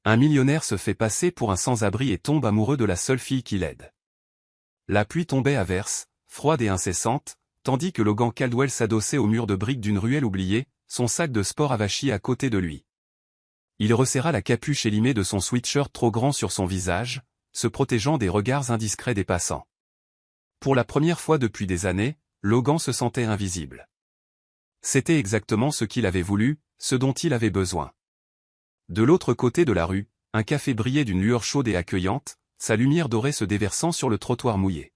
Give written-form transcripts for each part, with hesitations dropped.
Un millionnaire se fait passer pour un sans-abri et tombe amoureux de la seule fille qui l'aide. La pluie tombait à verse, froide et incessante, tandis que Logan Caldwell s'adossait au mur de briques d'une ruelle oubliée, son sac de sport avachi à côté de lui. Il resserra la capuche élimée de son sweatshirt trop grand sur son visage, se protégeant des regards indiscrets des passants. Pour la première fois depuis des années, Logan se sentait invisible. C'était exactement ce qu'il avait voulu, ce dont il avait besoin. De l'autre côté de la rue, un café brillait d'une lueur chaude et accueillante, sa lumière dorée se déversant sur le trottoir mouillé.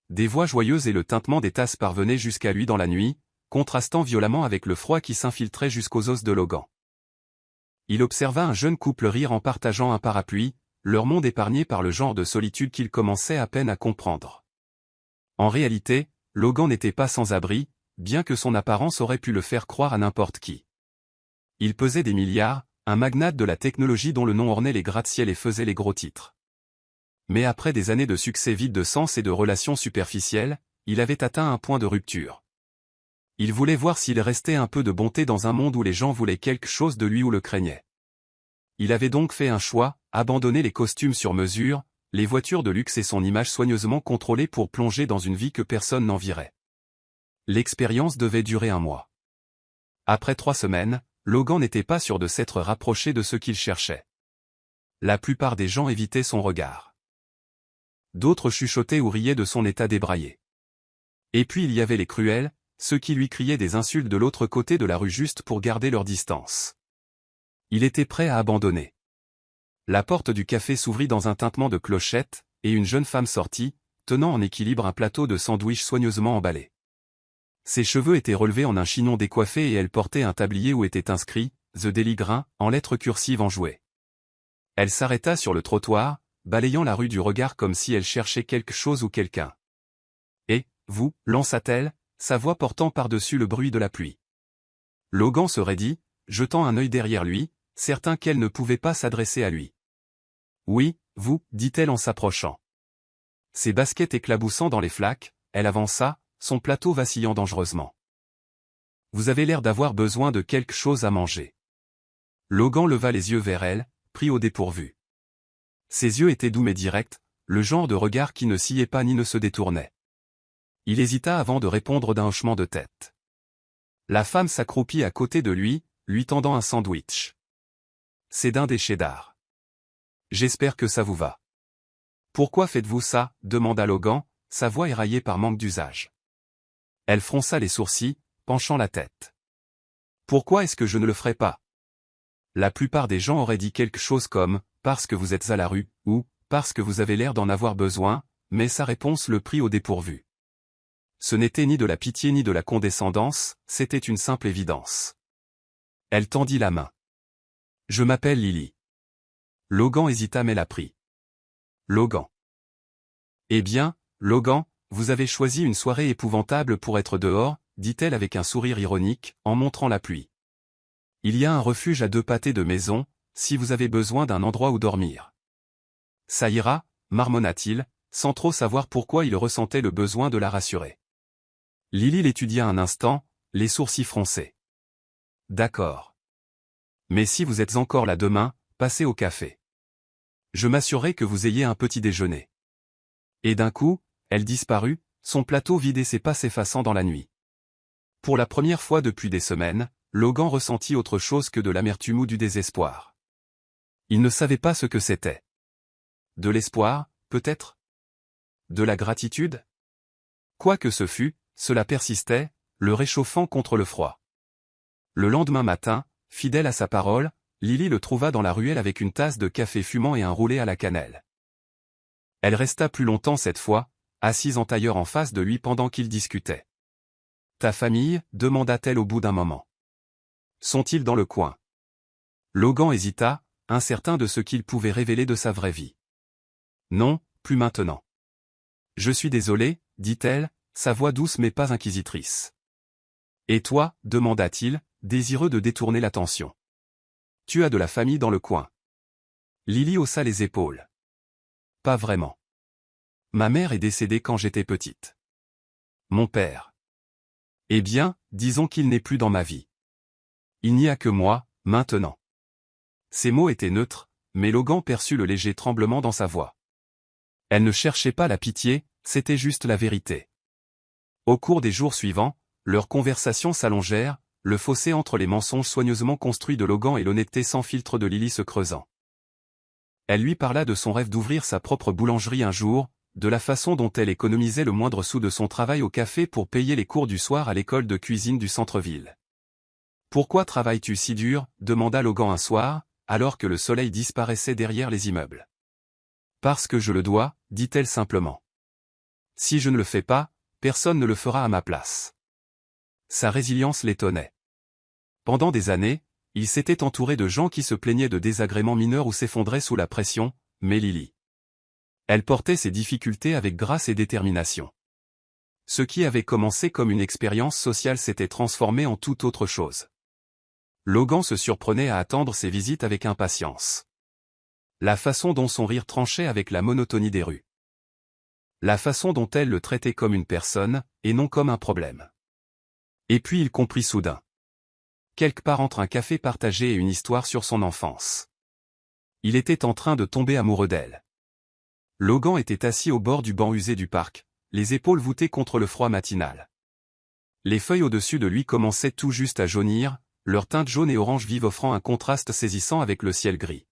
Des voix joyeuses et le tintement des tasses parvenaient jusqu'à lui dans la nuit, contrastant violemment avec le froid qui s'infiltrait jusqu'aux os de Logan. Il observa un jeune couple rire en partageant un parapluie, leur monde épargné par le genre de solitude qu'il commençait à peine à comprendre. En réalité, Logan n'était pas sans abri, bien que son apparence aurait pu le faire croire à n'importe qui. Il pesait des milliards, un magnate de la technologie dont le nom ornait les gratte-ciel et faisait les gros titres. Mais après des années de succès vides de sens et de relations superficielles, il avait atteint un point de rupture. Il voulait voir s'il restait un peu de bonté dans un monde où les gens voulaient quelque chose de lui ou le craignaient. Il avait donc fait un choix, abandonner les costumes sur mesure, les voitures de luxe et son image soigneusement contrôlée pour plonger dans une vie que personne n'envierait. L'expérience devait durer 1 mois. Après 3 semaines, Logan n'était pas sûr de s'être rapproché de ce qu'il cherchait. La plupart des gens évitaient son regard. D'autres chuchotaient ou riaient de son état débraillé. Et puis il y avait les cruels, ceux qui lui criaient des insultes de l'autre côté de la rue juste pour garder leur distance. Il était prêt à abandonner. La porte du café s'ouvrit dans un tintement de clochette, et une jeune femme sortit, tenant en équilibre un plateau de sandwich soigneusement emballé. Ses cheveux étaient relevés en un chignon décoiffé et elle portait un tablier où était inscrit « The Daily Grain » en lettres cursives enjouées. Elle s'arrêta sur le trottoir, balayant la rue du regard comme si elle cherchait quelque chose ou quelqu'un. « Et, vous » lança-t-elle, sa voix portant par-dessus le bruit de la pluie. Logan se raidit, jetant un œil derrière lui, certain qu'elle ne pouvait pas s'adresser à lui. « Oui, vous » dit-elle en s'approchant. Ses baskets éclaboussant dans les flaques, elle avança, son plateau vacillant dangereusement. « Vous avez l'air d'avoir besoin de quelque chose à manger. » Logan leva les yeux vers elle, pris au dépourvu. Ses yeux étaient doux mais directs, le genre de regard qui ne sciait pas ni ne se détournait. Il hésita avant de répondre d'un hochement de tête. La femme s'accroupit à côté de lui, lui tendant un sandwich. « C'est d'un des cheddar. J'espère que ça vous va. »« Pourquoi faites-vous ça ?» demanda Logan, sa voix éraillée par manque d'usage. Elle fronça les sourcils, penchant la tête. « Pourquoi est-ce que je ne le ferais pas ?» La plupart des gens auraient dit quelque chose comme « parce que vous êtes à la rue » ou « parce que vous avez l'air d'en avoir besoin », mais sa réponse le prit au dépourvu. Ce n'était ni de la pitié ni de la condescendance, c'était une simple évidence. Elle tendit la main. « Je m'appelle Lily. » Logan hésita mais la prit. « Logan. »« Eh bien, Logan, vous avez choisi une soirée épouvantable pour être dehors, » dit-elle avec un sourire ironique, en montrant la pluie. « Il y a un refuge à 2 pâtés de maison, si vous avez besoin d'un endroit où dormir. »« Ça ira, » marmonna-t-il, sans trop savoir pourquoi il ressentait le besoin de la rassurer. Lily l'étudia un instant, les sourcils froncés. « D'accord. Mais si vous êtes encore là demain, passez au café. Je m'assurerai que vous ayez un petit déjeuner. » Et d'un coup, elle disparut, son plateau vide et ses pas s'effaçant dans la nuit. Pour la première fois depuis des semaines, Logan ressentit autre chose que de l'amertume ou du désespoir. Il ne savait pas ce que c'était. De l'espoir, peut-être? De la gratitude? Quoi que ce fût, cela persistait, le réchauffant contre le froid. Le lendemain matin, fidèle à sa parole, Lily le trouva dans la ruelle avec une tasse de café fumant et un roulé à la cannelle. Elle resta plus longtemps cette fois, assise en tailleur en face de lui pendant qu'ils discutaient. « Ta famille ?» demanda-t-elle au bout d'un moment. « Sont-ils dans le coin ?» Logan hésita, incertain de ce qu'il pouvait révéler de sa vraie vie. « Non, plus maintenant. »« Je suis désolé, » dit-elle, sa voix douce mais pas inquisitrice. « Et toi ?» demanda-t-il, désireux de détourner l'attention. « Tu as de la famille dans le coin. » Lily haussa les épaules. « Pas vraiment. Ma mère est décédée quand j'étais petite. Mon père. Eh bien, disons qu'il n'est plus dans ma vie. Il n'y a que moi, maintenant. » Ces mots étaient neutres, mais Logan perçut le léger tremblement dans sa voix. Elle ne cherchait pas la pitié, c'était juste la vérité. Au cours des jours suivants, leurs conversations s'allongèrent, le fossé entre les mensonges soigneusement construits de Logan et l'honnêteté sans filtre de Lily se creusant. Elle lui parla de son rêve d'ouvrir sa propre boulangerie un jour, de la façon dont elle économisait le moindre sou de son travail au café pour payer les cours du soir à l'école de cuisine du centre-ville. « Pourquoi travailles-tu si dur ?» demanda Logan un soir, alors que le soleil disparaissait derrière les immeubles. « Parce que je le dois, dit-elle simplement. Si je ne le fais pas, personne ne le fera à ma place. » Sa résilience l'étonnait. Pendant des années, il s'était entouré de gens qui se plaignaient de désagréments mineurs ou s'effondraient sous la pression, mais Lily. Elle portait ses difficultés avec grâce et détermination. Ce qui avait commencé comme une expérience sociale s'était transformé en toute autre chose. Logan se surprenait à attendre ses visites avec impatience. La façon dont son rire tranchait avec la monotonie des rues. La façon dont elle le traitait comme une personne, et non comme un problème. Et puis il comprit soudain. Quelque part entre un café partagé et une histoire sur son enfance. Il était en train de tomber amoureux d'elle. Logan était assis au bord du banc usé du parc, les épaules voûtées contre le froid matinal. Les feuilles au-dessus de lui commençaient tout juste à jaunir, leur teinte jaune et orange vive offrant un contraste saisissant avec le ciel gris.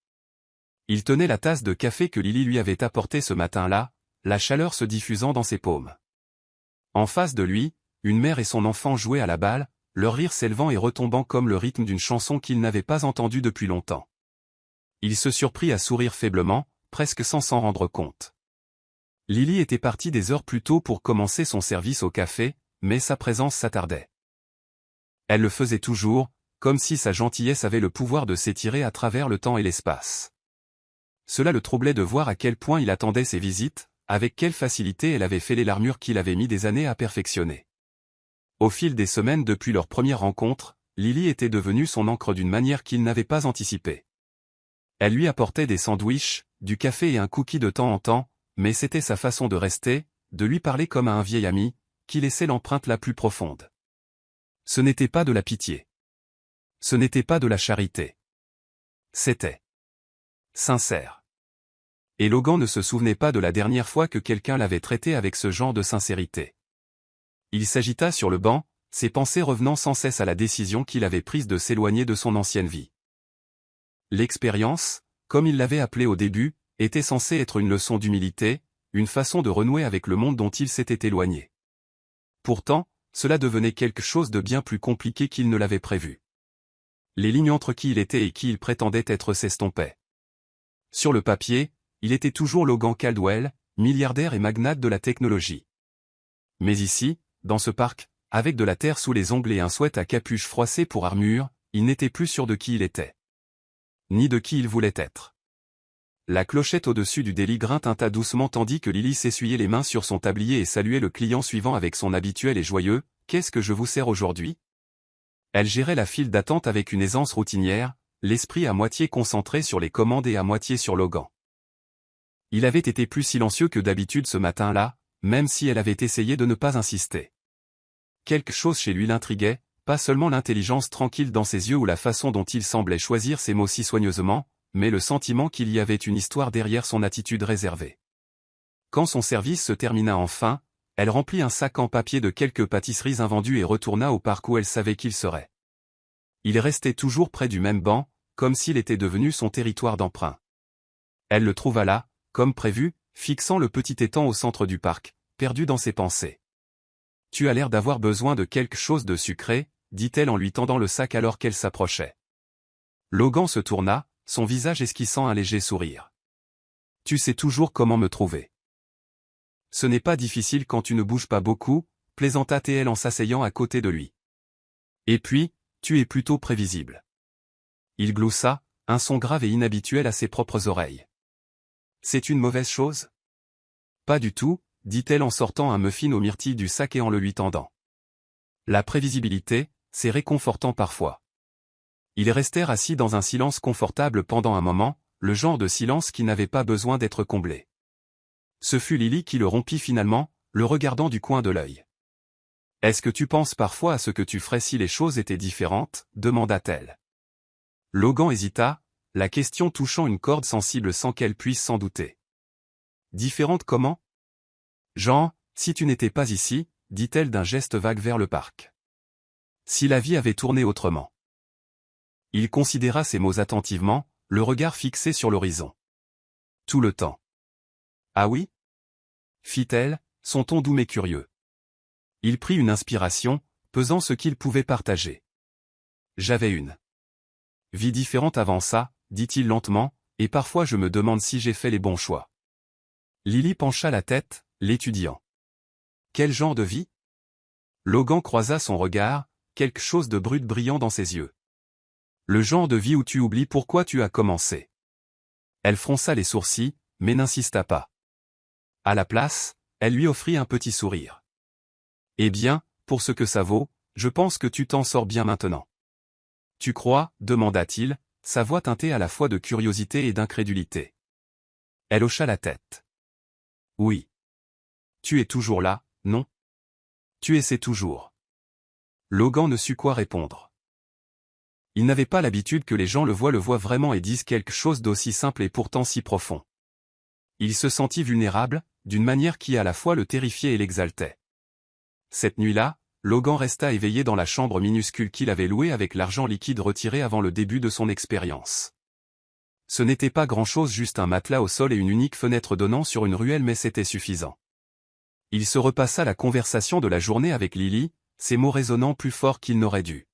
Il tenait la tasse de café que Lily lui avait apportée ce matin-là, la chaleur se diffusant dans ses paumes. En face de lui, une mère et son enfant jouaient à la balle, leur rire s'élevant et retombant comme le rythme d'une chanson qu'il n'avait pas entendue depuis longtemps. Il se surprit à sourire faiblement, presque sans s'en rendre compte. Lily était partie des heures plus tôt pour commencer son service au café, mais sa présence s'attardait. Elle le faisait toujours, comme si sa gentillesse avait le pouvoir de s'étirer à travers le temps et l'espace. Cela le troublait de voir à quel point il attendait ses visites, avec quelle facilité elle avait fêlé l'armure qu'il avait mis des années à perfectionner. Au fil des semaines depuis leur première rencontre, Lily était devenue son encre d'une manière qu'il n'avait pas anticipée. Elle lui apportait des sandwichs, du café et un cookie de temps en temps, mais c'était sa façon de rester, de lui parler comme à un vieil ami, qui laissait l'empreinte la plus profonde. Ce n'était pas de la pitié. Ce n'était pas de la charité. C'était sincère. Et Logan ne se souvenait pas de la dernière fois que quelqu'un l'avait traité avec ce genre de sincérité. Il s'agita sur le banc, ses pensées revenant sans cesse à la décision qu'il avait prise de s'éloigner de son ancienne vie. L'expérience, comme il l'avait appelée au début, était censée être une leçon d'humilité, une façon de renouer avec le monde dont il s'était éloigné. Pourtant, cela devenait quelque chose de bien plus compliqué qu'il ne l'avait prévu. Les lignes entre qui il était et qui il prétendait être s'estompaient. Sur le papier, il était toujours Logan Caldwell, milliardaire et magnate de la technologie. Mais ici, dans ce parc, avec de la terre sous les ongles et un sweat à capuche froissée pour armure, il n'était plus sûr de qui il était. Ni de qui il voulait être. La clochette au-dessus du délit tinta doucement tandis que Lily s'essuyait les mains sur son tablier et saluait le client suivant avec son habituel et joyeux « Qu'est-ce que je vous sers aujourd'hui ?» Elle gérait la file d'attente avec une aisance routinière, l'esprit à moitié concentré sur les commandes et à moitié sur Logan. Il avait été plus silencieux que d'habitude ce matin-là, même si elle avait essayé de ne pas insister. Quelque chose chez lui l'intriguait, pas seulement l'intelligence tranquille dans ses yeux ou la façon dont il semblait choisir ses mots si soigneusement, mais le sentiment qu'il y avait une histoire derrière son attitude réservée. Quand son service se termina enfin, elle remplit un sac en papier de quelques pâtisseries invendues et retourna au parc où elle savait qu'il serait. Il restait toujours près du même banc, comme s'il était devenu son territoire d'emprunt. Elle le trouva là, comme prévu, fixant le petit étang au centre du parc, perdu dans ses pensées. « Tu as l'air d'avoir besoin de quelque chose de sucré », dit-elle en lui tendant le sac alors qu'elle s'approchait. Logan se tourna, son visage esquissant un léger sourire. « Tu sais toujours comment me trouver. »« Ce n'est pas difficile quand tu ne bouges pas beaucoup », plaisanta-t-elle en s'asseyant à côté de lui. « Et puis, tu es plutôt prévisible. » Il gloussa, un son grave et inhabituel à ses propres oreilles. « C'est une mauvaise chose ?»« Pas du tout », dit-elle en sortant un muffin aux myrtilles du sac et en le lui tendant. La prévisibilité, c'est réconfortant parfois. Ils restèrent assis dans un silence confortable pendant un moment, le genre de silence qui n'avait pas besoin d'être comblé. Ce fut Lily qui le rompit finalement, le regardant du coin de l'œil. « Est-ce que tu penses parfois à ce que tu ferais si les choses étaient différentes ?» demanda-t-elle. Logan hésita, la question touchant une corde sensible sans qu'elle puisse s'en douter. Différente comment? Jean, si tu n'étais pas ici, dit-elle d'un geste vague vers le parc. Si la vie avait tourné autrement. Il considéra ces mots attentivement, le regard fixé sur l'horizon. Tout le temps. Ah oui? Fit-elle, son ton doux mais curieux. Il prit une inspiration, pesant ce qu'il pouvait partager. J'avais une vie différente avant ça, dit-il lentement, et parfois je me demande si j'ai fait les bons choix. Lily pencha la tête, l'étudiant. Quel genre de vie? Logan croisa son regard, quelque chose de brut brillant dans ses yeux. Le genre de vie où tu oublies pourquoi tu as commencé. Elle fronça les sourcils, mais n'insista pas. À la place, elle lui offrit un petit sourire. Eh bien, pour ce que ça vaut, je pense que tu t'en sors bien maintenant. Tu crois? Demanda-t-il, sa voix teintée à la fois de curiosité et d'incrédulité. Elle hocha la tête. Oui. Tu es toujours là, non? Tu essaies toujours. Logan ne sut quoi répondre. Il n'avait pas l'habitude que les gens le voient vraiment et disent quelque chose d'aussi simple et pourtant si profond. Il se sentit vulnérable, d'une manière qui à la fois le terrifiait et l'exaltait. Cette nuit-là, Logan resta éveillé dans la chambre minuscule qu'il avait louée avec l'argent liquide retiré avant le début de son expérience. Ce n'était pas grand-chose, juste un matelas au sol et une unique fenêtre donnant sur une ruelle, mais c'était suffisant. Il se repassa la conversation de la journée avec Lily, ses mots résonnant plus fort qu'il n'aurait dû.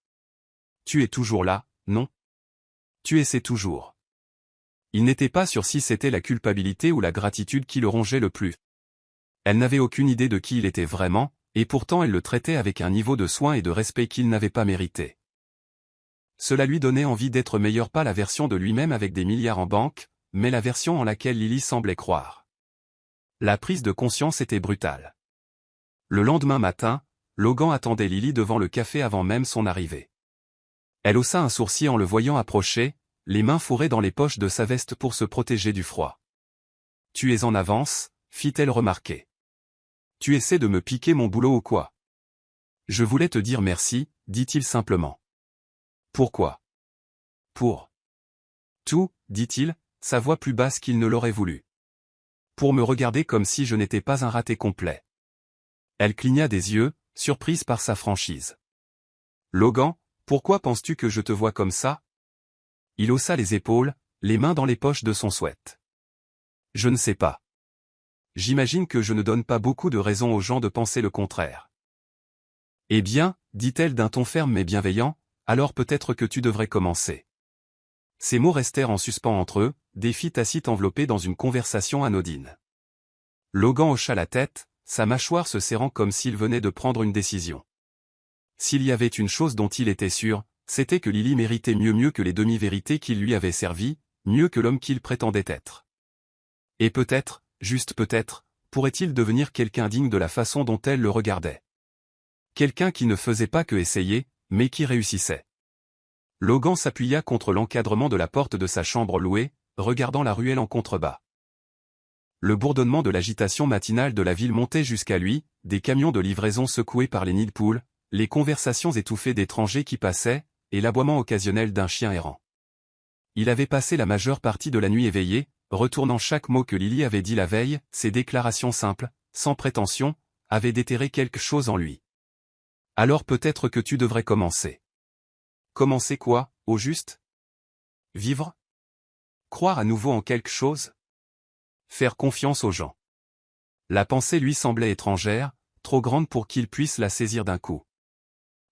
Tu es toujours là, non? Tu essaies toujours. Il n'était pas sûr si c'était la culpabilité ou la gratitude qui le rongeait le plus. Elle n'avait aucune idée de qui il était vraiment, et pourtant elle le traitait avec un niveau de soin et de respect qu'il n'avait pas mérité. Cela lui donnait envie d'être meilleur, pas la version de lui-même avec des milliards en banque, mais la version en laquelle Lily semblait croire. La prise de conscience était brutale. Le lendemain matin, Logan attendait Lily devant le café avant même son arrivée. Elle haussa un sourcil en le voyant approcher, les mains fourrées dans les poches de sa veste pour se protéger du froid. « Tu es en avance », fit-elle remarquer. « Tu essaies de me piquer mon boulot ou quoi? » Je voulais te dire merci, dit-il simplement. Pourquoi? Pour tout, dit-il, sa voix plus basse qu'il ne l'aurait voulu. Pour me regarder comme si je n'étais pas un raté complet. Elle cligna des yeux, surprise par sa franchise. Logan, pourquoi penses-tu que je te vois comme ça? Il haussa les épaules, les mains dans les poches de son sweat. Je ne sais pas. J'imagine que je ne donne pas beaucoup de raisons aux gens de penser le contraire. Eh bien, dit-elle d'un ton ferme mais bienveillant, alors peut-être que tu devrais commencer. Ces mots restèrent en suspens entre eux, des filles tacites enveloppées dans une conversation anodine. Logan hocha la tête, sa mâchoire se serrant comme s'il venait de prendre une décision. S'il y avait une chose dont il était sûr, c'était que Lily méritait mieux que les demi-vérités qu'il lui avait servi, mieux que l'homme qu'il prétendait être. Et peut-être, juste peut-être, pourrait-il devenir quelqu'un digne de la façon dont elle le regardait. Quelqu'un qui ne faisait pas que essayer, mais qui réussissait. Logan s'appuya contre l'encadrement de la porte de sa chambre louée, regardant la ruelle en contrebas. Le bourdonnement de l'agitation matinale de la ville montait jusqu'à lui, des camions de livraison secoués par les nids de poules, les conversations étouffées d'étrangers qui passaient, et l'aboiement occasionnel d'un chien errant. Il avait passé la majeure partie de la nuit éveillé, retournant chaque mot que Lily avait dit la veille, ses déclarations simples, sans prétention, avaient déterré quelque chose en lui. Alors peut-être que tu devrais commencer. Commencer quoi, au juste? Vivre? Croire à nouveau en quelque chose? Faire confiance aux gens. La pensée lui semblait étrangère, trop grande pour qu'il puisse la saisir d'un coup.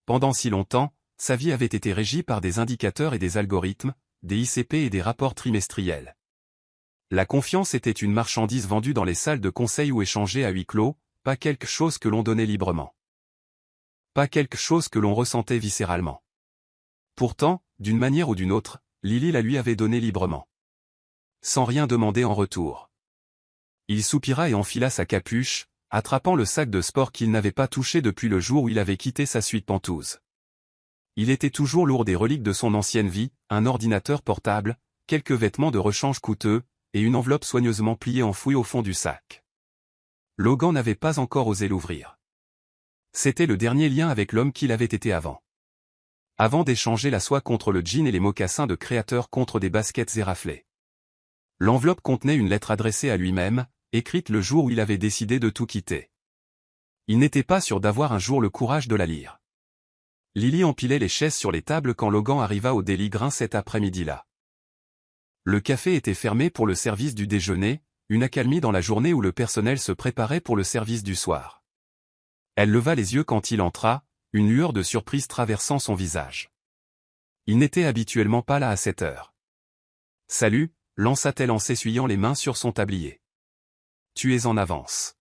Pendant si longtemps, sa vie avait été régie par des indicateurs et des algorithmes, des ICP et des rapports trimestriels. La confiance était une marchandise vendue dans les salles de conseil ou échangée à huis clos, pas quelque chose que l'on donnait librement. Pas quelque chose que l'on ressentait viscéralement. Pourtant, d'une manière ou d'une autre, Lily la lui avait donnée librement. Sans rien demander en retour. Il soupira et enfila sa capuche, attrapant le sac de sport qu'il n'avait pas touché depuis le jour où il avait quitté sa suite pentouse. Il était toujours lourd des reliques de son ancienne vie, un ordinateur portable, quelques vêtements de rechange coûteux, et une enveloppe soigneusement pliée enfouie au fond du sac. Logan n'avait pas encore osé l'ouvrir. C'était le dernier lien avec l'homme qu'il avait été avant. avant d'échanger la soie contre le jean et les mocassins de créateur contre des baskets éraflées. L'enveloppe contenait une lettre adressée à lui-même, écrite le jour où il avait décidé de tout quitter. Il n'était pas sûr d'avoir un jour le courage de la lire. Lily empilait les chaises sur les tables quand Logan arriva au Daily Grain cet après-midi-là. Le café était fermé pour le service du déjeuner, une accalmie dans la journée où le personnel se préparait pour le service du soir. Elle leva les yeux quand il entra, une lueur de surprise traversant son visage. Il n'était habituellement pas là à cette heure. « Salut », lança-t-elle en s'essuyant les mains sur son tablier. « Tu es en avance. »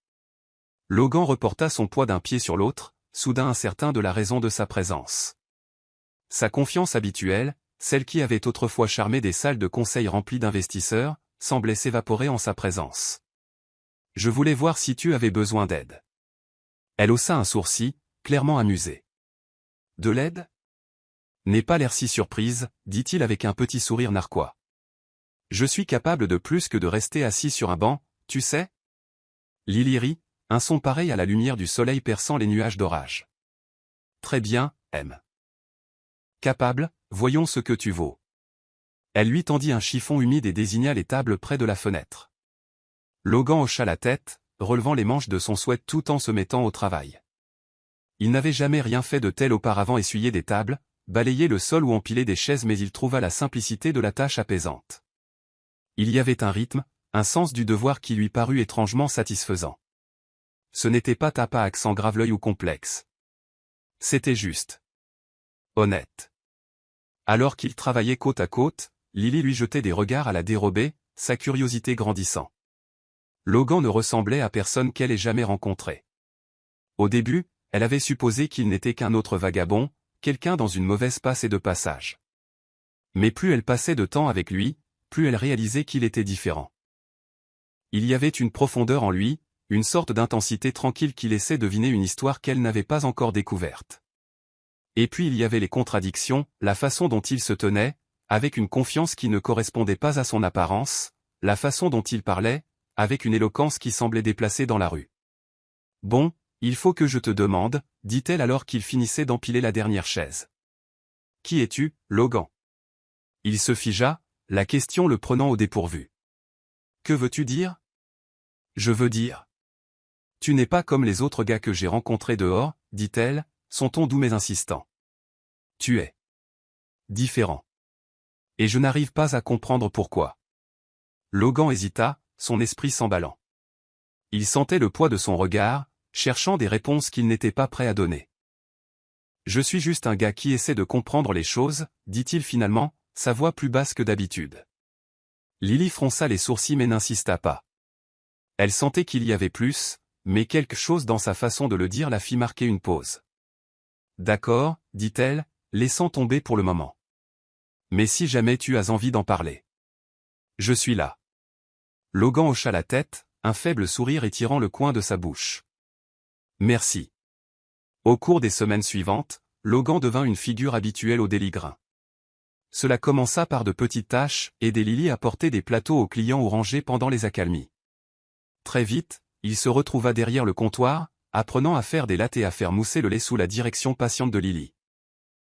Logan reporta son poids d'un pied sur l'autre, soudain incertain de la raison de sa présence. Sa confiance habituelle, celle qui avait autrefois charmé des salles de conseil remplies d'investisseurs, semblait s'évaporer en sa présence. « Je voulais voir si tu avais besoin d'aide. » Elle haussa un sourcil, clairement amusée. « De l'aide ? » N'aie pas l'air si surprise, dit-il avec un petit sourire narquois. Je suis capable de plus que de rester assis sur un banc, tu sais ? Lily rit, un son pareil à la lumière du soleil perçant les nuages d'orage. Très bien, M. Capable, voyons ce que tu vaux. Elle lui tendit un chiffon humide et désigna les tables près de la fenêtre. Logan hocha la tête, relevant les manches de son sweat tout en se mettant au travail. Il n'avait jamais rien fait de tel auparavant, essuyer des tables, balayer le sol ou empiler des chaises, mais il trouva la simplicité de la tâche apaisante. Il y avait un rythme, un sens du devoir qui lui parut étrangement satisfaisant. Ce n'était pas tapa accent grave-l'œil ou complexe. C'était juste. Honnête. Alors qu'il travaillait côte à côte, Lily lui jetait des regards à la dérobée, sa curiosité grandissant. Logan ne ressemblait à personne qu'elle ait jamais rencontré. Au début, elle avait supposé qu'il n'était qu'un autre vagabond, quelqu'un dans une mauvaise passe et de passage. Mais plus elle passait de temps avec lui, plus elle réalisait qu'il était différent. Il y avait une profondeur en lui, une sorte d'intensité tranquille qui laissait deviner une histoire qu'elle n'avait pas encore découverte. Et puis il y avait les contradictions, la façon dont il se tenait, avec une confiance qui ne correspondait pas à son apparence, la façon dont il parlait, avec une éloquence qui semblait déplacée dans la rue. « Bon, il faut que je te demande, » dit-elle alors qu'il finissait d'empiler la dernière chaise. « Qui es-tu, Logan ?» Il se figea, la question le prenant au dépourvu. « Que veux-tu dire ? » « Je veux dire. Tu n'es pas comme les autres gars que j'ai rencontrés dehors, » dit-elle, son ton doux mais insistant. « Tu es différent. Et je n'arrive pas à comprendre pourquoi. » Logan hésita, son esprit s'emballant. Il sentait le poids de son regard, cherchant des réponses qu'il n'était pas prêt à donner. « Je suis juste un gars qui essaie de comprendre les choses, » dit-il finalement, sa voix plus basse que d'habitude. Lily fronça les sourcils mais n'insista pas. Elle sentait qu'il y avait plus, mais quelque chose dans sa façon de le dire la fit marquer une pause. « D'accord, » dit-elle, laissant tomber pour le moment. « Mais si jamais tu as envie d'en parler. Je suis là. » Logan hocha la tête, un faible sourire étirant le coin de sa bouche. « Merci. » Au cours des semaines suivantes, Logan devint une figure habituelle au Daily Grain. Cela commença par de petites tâches, aider Lily à porter des plateaux aux clients ou ranger pendant les accalmies. Très vite, il se retrouva derrière le comptoir, apprenant à faire des lattes et à faire mousser le lait sous la direction patiente de Lily.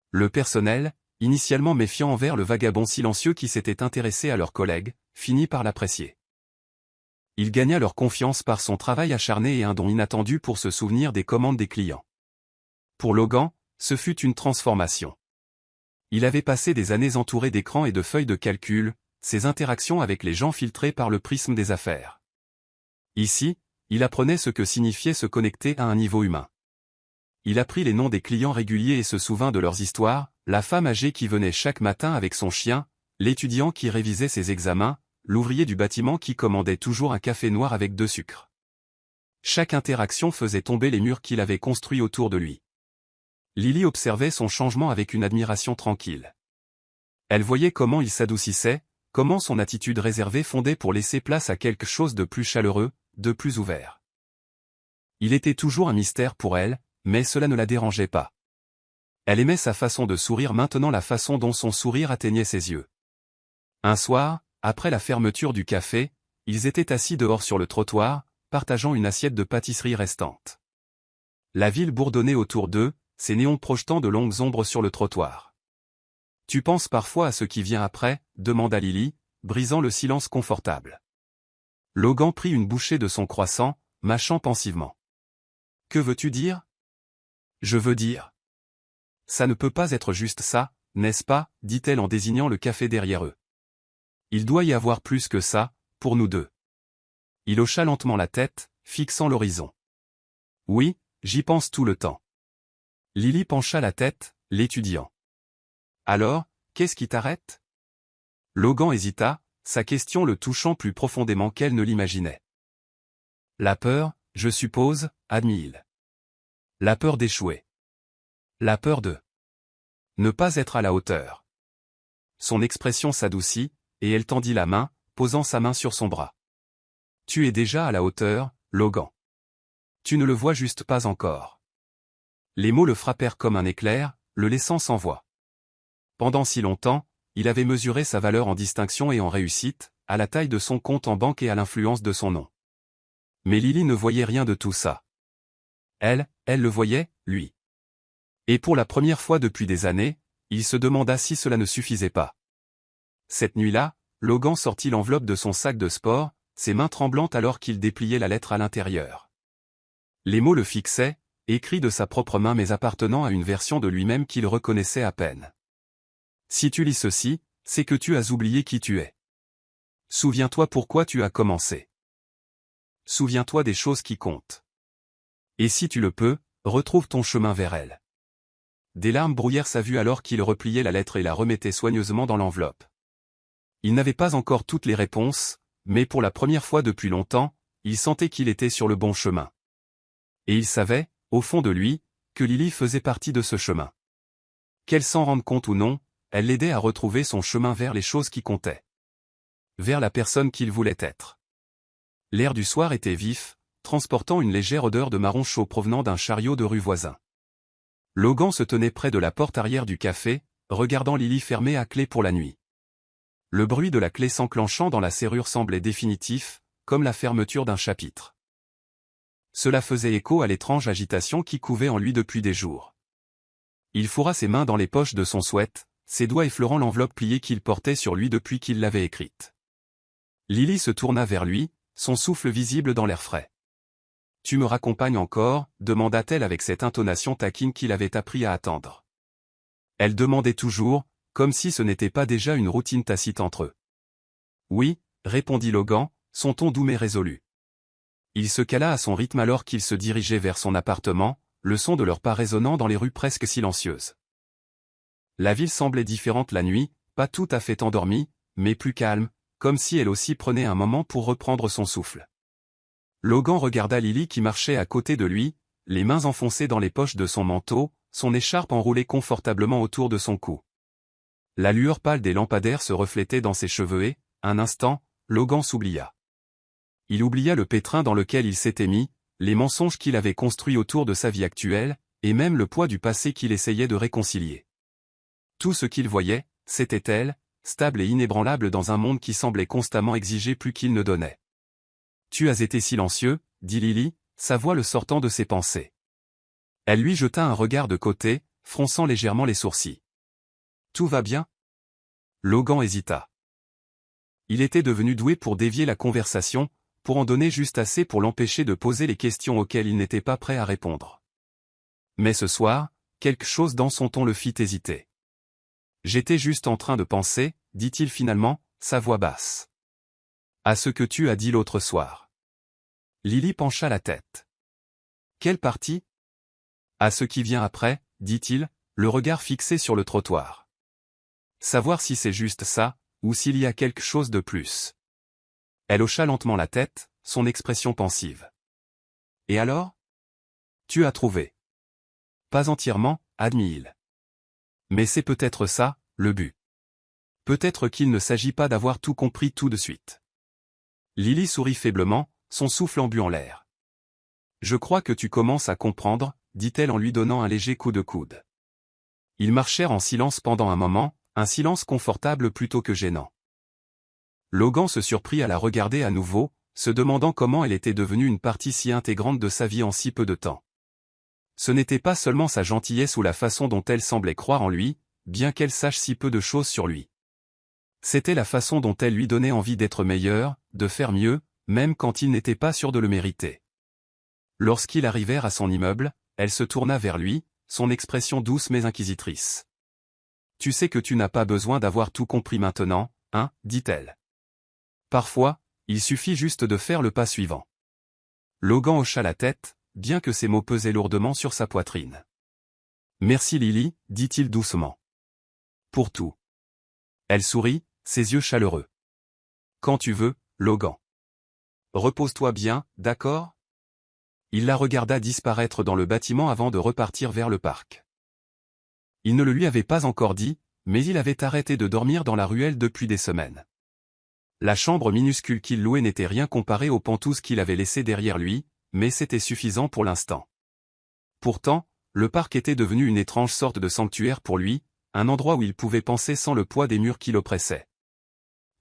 Le personnel, initialement méfiant envers le vagabond silencieux qui s'était intéressé à leurs collègues, finit par l'apprécier. Il gagna leur confiance par son travail acharné et un don inattendu pour se souvenir des commandes des clients. Pour Logan, ce fut une transformation. Il avait passé des années entouré d'écrans et de feuilles de calcul, ses interactions avec les gens filtrées par le prisme des affaires. Ici, il apprenait ce que signifiait se connecter à un niveau humain. Il apprit les noms des clients réguliers et se souvint de leurs histoires, la femme âgée qui venait chaque matin avec son chien, l'étudiant qui révisait ses examens, l'ouvrier du bâtiment qui commandait toujours un café noir avec 2 sucres. Chaque interaction faisait tomber les murs qu'il avait construits autour de lui. Lily observait son changement avec une admiration tranquille. Elle voyait comment il s'adoucissait, comment son attitude réservée fondait pour laisser place à quelque chose de plus chaleureux, de plus ouvert. Il était toujours un mystère pour elle, mais cela ne la dérangeait pas. Elle aimait sa façon de sourire, maintenant la façon dont son sourire atteignait ses yeux. Un soir, après la fermeture du café, ils étaient assis dehors sur le trottoir, partageant une assiette de pâtisserie restante. La ville bourdonnait autour d'eux, ses néons projetant de longues ombres sur le trottoir. Tu penses parfois à ce qui vient après, demanda Lily, brisant le silence confortable. Logan prit une bouchée de son croissant, mâchant pensivement. Que veux-tu dire? Je veux dire. Ça ne peut pas être juste ça, n'est-ce pas, dit-elle en désignant le café derrière eux. Il doit y avoir plus que ça, pour nous deux. Il hocha lentement la tête, fixant l'horizon. Oui, j'y pense tout le temps. Lily pencha la tête, l'étudiant. Alors, qu'est-ce qui t'arrête? Logan hésita, sa question le touchant plus profondément qu'elle ne l'imaginait. La peur, je suppose, admit-il. La peur d'échouer. La peur de ne pas être à la hauteur. Son expression s'adoucit, et elle tendit la main, posant sa main sur son bras. Tu es déjà à la hauteur, Logan. Tu ne le vois juste pas encore. Les mots le frappèrent comme un éclair, le laissant sans voix. Pendant si longtemps, il avait mesuré sa valeur en distinction et en réussite, à la taille de son compte en banque et à l'influence de son nom. Mais Lily ne voyait rien de tout ça. Elle le voyait, lui. Et pour la première fois depuis des années, il se demanda si cela ne suffisait pas. Cette nuit-là, Logan sortit l'enveloppe de son sac de sport, ses mains tremblantes alors qu'il dépliait la lettre à l'intérieur. Les mots le fixaient, écrits de sa propre main mais appartenant à une version de lui-même qu'il reconnaissait à peine. Si tu lis ceci, c'est que tu as oublié qui tu es. Souviens-toi pourquoi tu as commencé. Souviens-toi des choses qui comptent. Et si tu le peux, retrouve ton chemin vers elle. Des larmes brouillèrent sa vue alors qu'il repliait la lettre et la remettait soigneusement dans l'enveloppe. Il n'avait pas encore toutes les réponses, mais pour la première fois depuis longtemps, il sentait qu'il était sur le bon chemin. Et il savait, au fond de lui, que Lily faisait partie de ce chemin. Qu'elle s'en rende compte ou non, elle l'aidait à retrouver son chemin vers les choses qui comptaient. Vers la personne qu'il voulait être. L'air du soir était vif, transportant une légère odeur de marron chaud provenant d'un chariot de rue voisin. Logan se tenait près de la porte arrière du café, regardant Lily fermer à clé pour la nuit. Le bruit de la clé s'enclenchant dans la serrure semblait définitif, comme la fermeture d'un chapitre. Cela faisait écho à l'étrange agitation qui couvait en lui depuis des jours. Il fourra ses mains dans les poches de son sweat, ses doigts effleurant l'enveloppe pliée qu'il portait sur lui depuis qu'il l'avait écrite. Lily se tourna vers lui, son souffle visible dans l'air frais. « Tu me raccompagnes encore ?» demanda-t-elle avec cette intonation taquine qu'il avait appris à attendre. Elle demandait toujours, comme si ce n'était pas déjà une routine tacite entre eux. « Oui » répondit Logan, son ton doux mais résolu. Il se cala à son rythme alors qu'il se dirigeait vers son appartement, le son de leurs pas résonnant dans les rues presque silencieuses. La ville semblait différente la nuit, pas tout à fait endormie, mais plus calme, comme si elle aussi prenait un moment pour reprendre son souffle. Logan regarda Lily qui marchait à côté de lui, les mains enfoncées dans les poches de son manteau, son écharpe enroulée confortablement autour de son cou. La lueur pâle des lampadaires se reflétait dans ses cheveux et, un instant, Logan s'oublia. Il oublia le pétrin dans lequel il s'était mis, les mensonges qu'il avait construits autour de sa vie actuelle, et même le poids du passé qu'il essayait de réconcilier. Tout ce qu'il voyait, c'était elle, stable et inébranlable dans un monde qui semblait constamment exiger plus qu'il ne donnait. « Tu as été silencieux » dit Lily, sa voix le sortant de ses pensées. Elle lui jeta un regard de côté, fronçant légèrement les sourcils. « Tout va bien ?» Logan hésita. Il était devenu doué pour dévier la conversation, pour en donner juste assez pour l'empêcher de poser les questions auxquelles il n'était pas prêt à répondre. Mais ce soir, quelque chose dans son ton le fit hésiter. « J'étais juste en train de penser, » dit-il finalement, sa voix basse. « À ce que tu as dit l'autre soir. » Lily pencha la tête. « Quelle partie ? » À ce qui vient après, dit-il, le regard fixé sur le trottoir. Savoir si c'est juste ça, ou s'il y a quelque chose de plus. Elle hocha lentement la tête, son expression pensive. « Et alors ? Tu as trouvé. » Pas entièrement, admit-il. Mais c'est peut-être ça, le but. Peut-être qu'il ne s'agit pas d'avoir tout compris tout de suite. Lily sourit faiblement, son souffle embu en l'air. « Je crois que tu commences à comprendre, » dit-elle en lui donnant un léger coup de coude. Ils marchèrent en silence pendant un moment, un silence confortable plutôt que gênant. Logan se surprit à la regarder à nouveau, se demandant comment elle était devenue une partie si intégrante de sa vie en si peu de temps. Ce n'était pas seulement sa gentillesse ou la façon dont elle semblait croire en lui, bien qu'elle sache si peu de choses sur lui. C'était la façon dont elle lui donnait envie d'être meilleur, de faire mieux, même quand il n'était pas sûr de le mériter. Lorsqu'ils arrivèrent à son immeuble, elle se tourna vers lui, son expression douce mais inquisitrice. « Tu sais que tu n'as pas besoin d'avoir tout compris maintenant, hein, dit-elle. Parfois, il suffit juste de faire le pas suivant. » Logan hocha la tête, bien que ses mots pesaient lourdement sur sa poitrine. « Merci Lily, dit-il doucement. Pour tout. » Elle sourit, ses yeux chaleureux. « Quand tu veux, Logan. Repose-toi bien, d'accord ?» Il la regarda disparaître dans le bâtiment avant de repartir vers le parc. Il ne le lui avait pas encore dit, mais il avait arrêté de dormir dans la ruelle depuis des semaines. La chambre minuscule qu'il louait n'était rien comparée aux pentouses qu'il avait laissées derrière lui, mais c'était suffisant pour l'instant. Pourtant, le parc était devenu une étrange sorte de sanctuaire pour lui, un endroit où il pouvait penser sans le poids des murs qui l'oppressaient.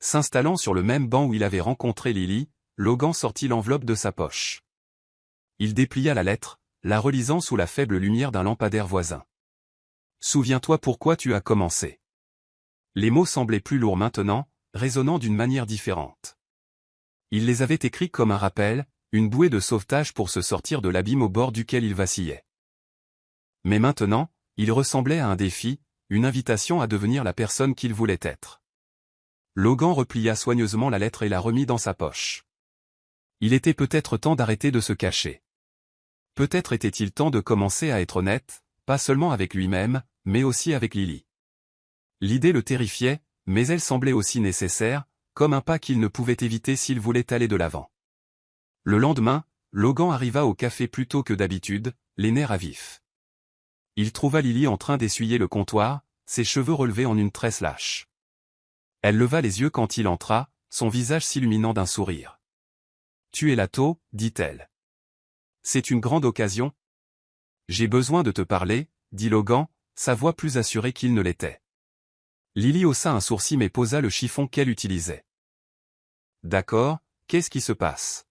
S'installant sur le même banc où il avait rencontré Lily, Logan sortit l'enveloppe de sa poche. Il déplia la lettre, la relisant sous la faible lumière d'un lampadaire voisin. « Souviens-toi pourquoi tu as commencé. » Les mots semblaient plus lourds maintenant, résonnant d'une manière différente. Il les avait écrits comme un rappel, une bouée de sauvetage pour se sortir de l'abîme au bord duquel il vacillait. Mais maintenant, il ressemblait à un défi, une invitation à devenir la personne qu'il voulait être. Logan replia soigneusement la lettre et la remit dans sa poche. Il était peut-être temps d'arrêter de se cacher. Peut-être était-il temps de commencer à être honnête, pas seulement avec lui-même, mais aussi avec Lily. L'idée le terrifiait, mais elle semblait aussi nécessaire, comme un pas qu'il ne pouvait éviter s'il voulait aller de l'avant. Le lendemain, Logan arriva au café plus tôt que d'habitude, les nerfs à vif. Il trouva Lily en train d'essuyer le comptoir, ses cheveux relevés en une tresse lâche. Elle leva les yeux quand il entra, son visage s'illuminant d'un sourire. « Tu es là tôt, dit-elle. C'est une grande occasion. »« J'ai besoin de te parler, » dit Logan, sa voix plus assurée qu'il ne l'était. Lily haussa un sourcil mais posa le chiffon qu'elle utilisait. « D'accord, qu'est-ce qui se passe ?»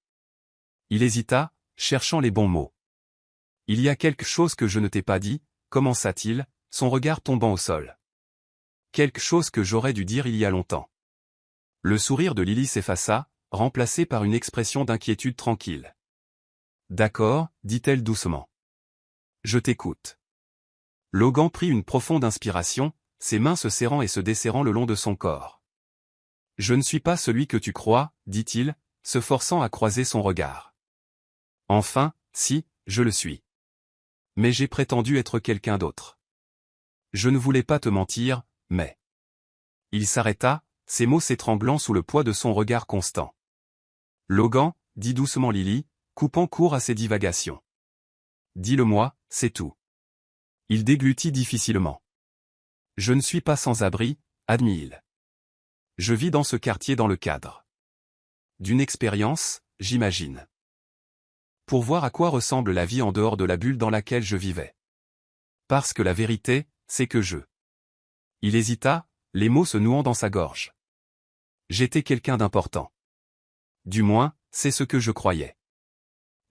Il hésita, cherchant les bons mots. « Il y a quelque chose que je ne t'ai pas dit, » commença-t-il, son regard tombant au sol. « Quelque chose que j'aurais dû dire il y a longtemps. » Le sourire de Lily s'effaça, remplacé par une expression d'inquiétude tranquille. « D'accord, dit-elle doucement. Je t'écoute. » Logan prit une profonde inspiration, ses mains se serrant et se desserrant le long de son corps. « Je ne suis pas celui que tu crois, dit-il, se forçant à croiser son regard. Enfin, si, je le suis. Mais j'ai prétendu être quelqu'un d'autre. Je ne voulais pas te mentir, mais... » Il s'arrêta, ses mots s'étranglant sous le poids de son regard constant. « Logan, dit doucement Lily, coupant court à ses divagations. Dis-le-moi, c'est tout. » Il déglutit difficilement. « Je ne suis pas sans abri, admit-il. Je vis dans ce quartier dans le cadre d'une expérience, j'imagine. Pour voir à quoi ressemble la vie en dehors de la bulle dans laquelle je vivais. Parce que la vérité, c'est que je... » Il hésita, les mots se nouant dans sa gorge. « J'étais quelqu'un d'important. Du moins, c'est ce que je croyais. »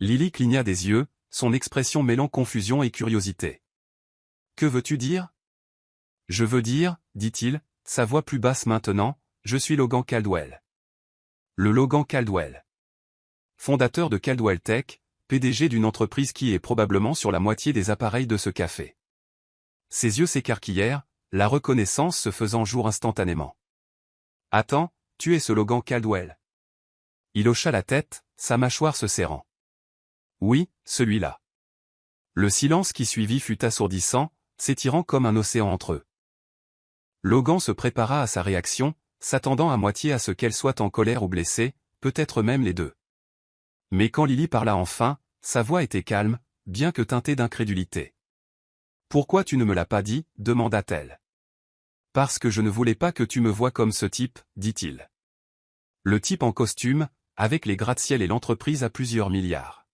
Lily cligna des yeux, son expression mêlant confusion et curiosité. « Que veux-tu dire ? » « Je veux dire, dit-il, sa voix plus basse maintenant, je suis Logan Caldwell. Le Logan Caldwell. Fondateur de Caldwell Tech, PDG d'une entreprise qui est probablement sur la moitié des appareils de ce café. » Ses yeux s'écarquillèrent, la reconnaissance se faisant jour instantanément. « Attends, tu es ce Logan Caldwell. » Il hocha la tête, sa mâchoire se serrant. « Oui, celui-là. » Le silence qui suivit fut assourdissant, s'étirant comme un océan entre eux. Logan se prépara à sa réaction, s'attendant à moitié à ce qu'elle soit en colère ou blessée, peut-être même les deux. Mais quand Lily parla enfin, sa voix était calme, bien que teintée d'incrédulité. « Pourquoi tu ne me l'as pas dit ?» demanda-t-elle. « Parce que je ne voulais pas que tu me voies comme ce type, » dit-il. Le type en costume, avec les gratte-ciel et l'entreprise à plusieurs milliards.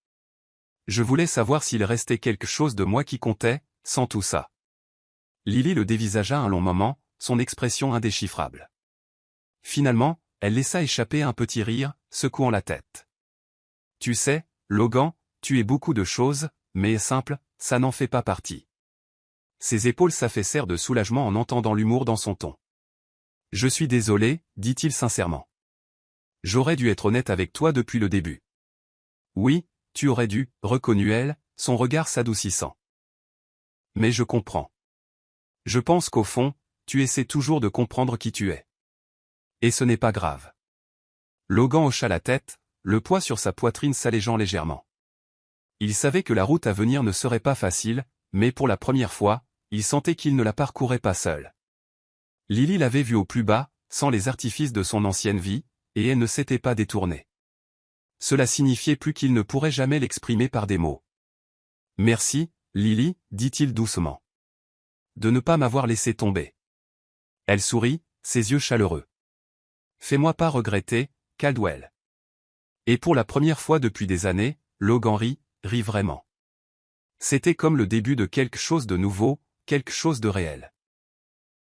Je voulais savoir s'il restait quelque chose de moi qui comptait, sans tout ça. Lily le dévisagea un long moment, son expression indéchiffrable. Finalement, elle laissa échapper un petit rire, secouant la tête. « Tu sais, Logan, tu es beaucoup de choses, mais simple, ça n'en fait pas partie. Ses épaules s'affaissèrent de soulagement en entendant l'humour dans son ton. Je suis désolé, dit-il sincèrement. J'aurais dû être honnête avec toi depuis le début. Oui, tu aurais dû, reconnut elle, son regard s'adoucissant. Mais je comprends. Je pense qu'au fond, tu essaies toujours de comprendre qui tu es. Et ce n'est pas grave. Logan hocha la tête, le poids sur sa poitrine s'allégeant légèrement. Il savait que la route à venir ne serait pas facile, mais pour la première fois, il sentait qu'il ne la parcourait pas seul. Lily l'avait vu au plus bas, sans les artifices de son ancienne vie, et elle ne s'était pas détournée. Cela signifiait plus qu'il ne pourrait jamais l'exprimer par des mots. Merci, Lily, dit-il doucement. De ne pas m'avoir laissé tomber. Elle sourit, ses yeux chaleureux. Fais-moi pas regretter, Caldwell. Et pour la première fois depuis des années, Logan rit vraiment. C'était comme le début de quelque chose de nouveau, quelque chose de réel.